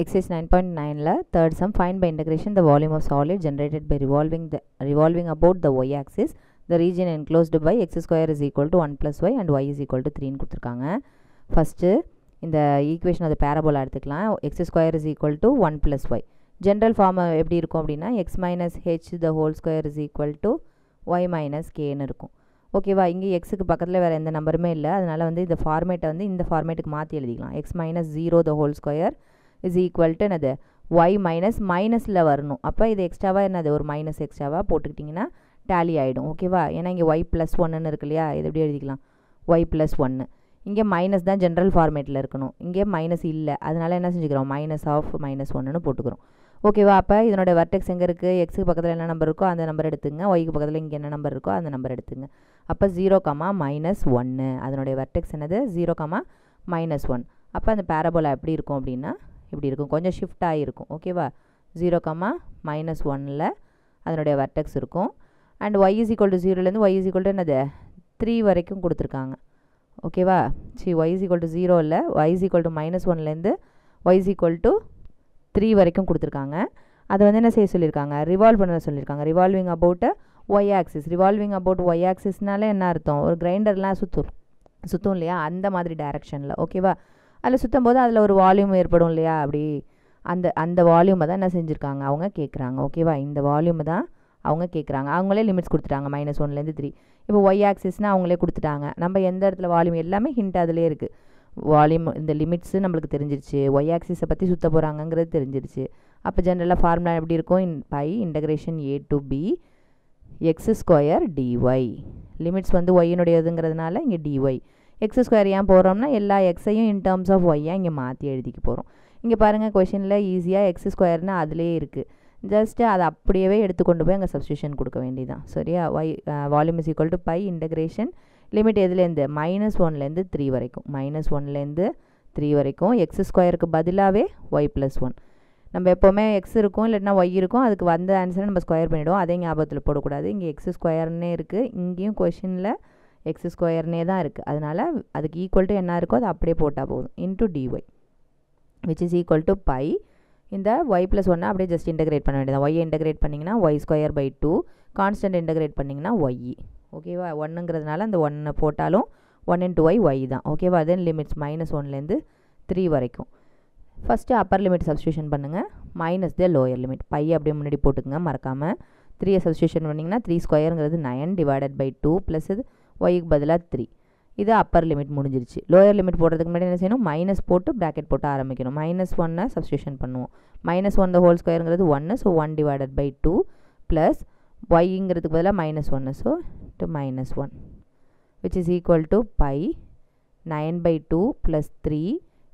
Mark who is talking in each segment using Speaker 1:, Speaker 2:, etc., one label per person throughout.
Speaker 1: Exercise 9.9 third sum, find by integration the volume of solid generated by revolving about the y axis the region enclosed by x square is equal to 1 plus y and y is equal to 3 ன்னு கொடுத்துருக்காங்க. First இந்த equation அது parabola எடுத்துக்கலாம். x square is equal to 1 plus y. General form எப்படி இருக்கும் அப்படின்னா x minus h the whole square is equal to y minus kன்னு இருக்கும். ஓகேவா, இங்கே எக்ஸுக்கு பக்கத்தில் வேறு எந்த நம்பருமே இல்லை, அதனால் வந்து இந்த ஃபார்மேட்டை வந்து இந்த ஃபார்மேட்டுக்கு மாற்றி எழுதிக்கலாம். x minus 0 the whole square is equal to என்னது y minus மைனஸில் வரணும். அப்போ இது எக்ஸ்ட்ராவாக என்னது ஒரு மைனஸ் எக்ஸ்ட்ராவாக போட்டுக்கிட்டிங்கன்னா டேலி ஆகிடும். ஓகேவா, ஏன்னா இங்கே y ப்ளஸ் ஒன்றுன்னு இருக்கு இல்லையா, இது எப்படி எழுதிக்கலாம் y ப்ளஸ் ஒன்று. இங்கே மைனஸ் தான் ஜென்ரல் ஃபார்மேட்டில் இருக்கணும், இங்கே மைனஸ் இல்லை, அதனால் என்ன செஞ்சுக்கிறோம் மைனஸ் ஆஃப் மைனஸ் ஒன்றுன்னு போட்டுக்கிறோம். ஓகேவா, அப்போ இதனோட வெர்டெக்ஸ் எங்கே இருக்குது, எக்ஸுக்கு பக்கத்தில் என்ன நம்பர் இருக்கோ அந்த நம்பர் எடுத்துங்க, ஒய்க்கு பக்கத்தில் இங்கே என்ன நம்பர் இருக்கோ அந்த நம்பர் எடுத்துங்க. அப்போ 0,-1 அதனுடைய வெர்டெக்ஸ் என்னது 0,-1. அப்போ அந்த பேரபோலா எப்படி இருக்கும் அப்படின்னா இப்படி இருக்கும், கொஞ்சம் ஷிஃப்ட் ஆகிருக்கும். ஓகேவா, 0,-1ல் அதனுடைய வெர்டெக்ஸ் இருக்கும். And y is equal to 0லேருந்து y is equal to என்னது 3 வரைக்கும் கொடுத்துருக்காங்க. ஓகேவா, y is equal to 0 இல்லை, y is equal to -1லேருந்து y is equal to 3 வரைக்கும் கொடுத்துருக்காங்க. அதை வந்து என்ன செய்ய சொல்லியிருக்காங்க, ரிவால்வ் பண்ண சொல்லியிருக்காங்க. Revolving about y axis. Revolving about y ஆக்சிஸ்னாலே என்ன அர்த்தம், ஒரு கிரைண்டர்லாம் சுற்றும் இல்லையா, அந்த மாதிரி டைரக்ஷனில். ஓகேவா, அதில் சுற்றும் போது அதில் ஒரு வால்யூம் ஏற்படும் இல்லையா, அப்படி அந்த வால்யூமை தான் என்ன செஞ்சுருக்காங்க அவங்க கேட்குறாங்க. ஓகேவா, இந்த வால்யூமை தான் அவங்க கேட்குறாங்க. அவங்களே லிமிட்ஸ் கொடுத்துட்டாங்க -1லேருந்து 3. இப்போ y ஆக்சிஸ்னால் அவங்களே கொடுத்துட்டாங்க. நம்ம எந்த இடத்துல வால்யூம் எல்லாமே ஹிண்ட் அதிலே இருக்குது. வால்யூம் இந்த லிமிட்ஸு நம்மளுக்கு தெரிஞ்சிருச்சு, y ஆக்சிஸை பற்றி சுற்ற போகிறாங்கங்கிறது தெரிஞ்சிருச்சு. அப்போ ஜென்ரலாக ஃபார்முலா எப்படி இருக்கும், pi integration a to b x square dy. Limits வந்து ஒய்னுடையதுங்கிறதுனால இங்கே dy. எக்ஸ் ஸ்கொயர் ஏன் போகிறோம்னா எல்லா எக்ஸையும் இன் டேர்ம்ஸ் ஆஃப் ஒய்யாக இங்கே மாற்றி எழுதிக்க போகிறோம். இங்கே பாருங்கள் கொஷனில் ஈஸியாக எக்ஸ் ஸ்கொயர்னால் அதிலே இருக்குது, ஜஸ்ட்டு அதை அப்படியே எடுத்து கொண்டு போய் அங்கே சப்ஸ்டியூஷன் கொடுக்க வேண்டியதான். சரியா, volume is equal to pi integration limit எதுலேருந்து -1லேருந்து 3 வரைக்கும், -1லேருந்து 3 வரைக்கும் எக்ஸ் ஸ்கொயருக்கு பதிலாகவே y ப்ளஸ் 1. நம்ம எப்போவுமே எக்ஸ் இருக்கும் இல்லைன்னா ஒய் இருக்கும், அதுக்கு வந்த ஆன்சரை நம்ம ஸ்கொயர் பண்ணிவிடுவோம். அதே ஞாபகத்தில் போடக்கூடாது. இங்கே எக்ஸ் ஸ்கொயர்னே இருக்குது, இங்கேயும் கொஷனில் எக்ஸ் ஸ்கொயர்னே தான் இருக்குது. அதனால் அதுக்கு ஈக்குவல் டு என்ன இருக்கோ அதை அப்படியே போட்டால் போதும், into dy which is equal to pi. இந்த y ப்ளஸ் 1 அப்படியே ஜஸ்ட் இன்டகிரேட் பண்ண வேண்டியதான். ஒய்யை இன்டகிரேட் பண்ணிங்கன்னா y square by 2, constant integrate பண்ணிங்கன்னா y. ஓகேவா, 1ங்கிறதுனால அந்த 1 போட்டாலும் 1 into y தான். ஓகேவா, தென் லிமிட்ஸ் -1லேருந்து 3 வரைக்கும். ஃபஸ்ட்டு அப்பர் லிமிட் சப்ஸ்டியூஷன் பண்ணுங்கள், minus the lower limit. Pi அப்படியே முன்னாடி போட்டுக்குங்க மறக்காமல். 3யை சப்ஸ்டியூஷன் பண்ணிங்கன்னா 3 ஸ்கொயருங்கிறது 9 டிவைடட் பை 2 ப்ளஸ் இது ஒய்க்கு பதிலாக 3. இது அப்பர் லிமிட் முடிஞ்சிருச்சு. லோயர் லிமிட் போடுறதுக்கு முன்னாடி என்ன செய்யணும், மைனஸ் போட்டு ப்ராக்கெட் போட்டு ஆரம்பிக்கணும். -1 சப்ஸ்டியூஷன் பண்ணுவோம். -1 the whole ஸ்கொயருங்கிறது 1, ஸோ 1 டிவைடட் பை 2 ப்ளஸ் ஒய்ங்கிறதுக்கு பதிலாக -1, so to -1 which is equal to pi 9 by 2 plus 3.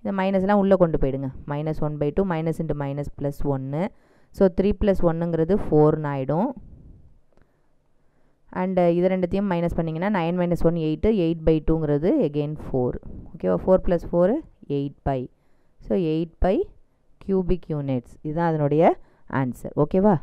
Speaker 1: இந்த மைனஸ்லாம் உள்ளே கொண்டு போயிடுங்க. -1 by 2 minus into minus plus 1, so 3 + 1ங்கிறது 4 ஆகிடும். அண்டு இது ரெண்டுத்தையும் மைனஸ் பண்ணிங்கன்னா 9 - 1 8, 8 by 2ங்கிறது எகெயின் 4. ஓகேவா, 4 + 4 8 pi, so 8 pi cubic units. இதுதான் அதனுடைய ஆன்சர். ஓகேவா.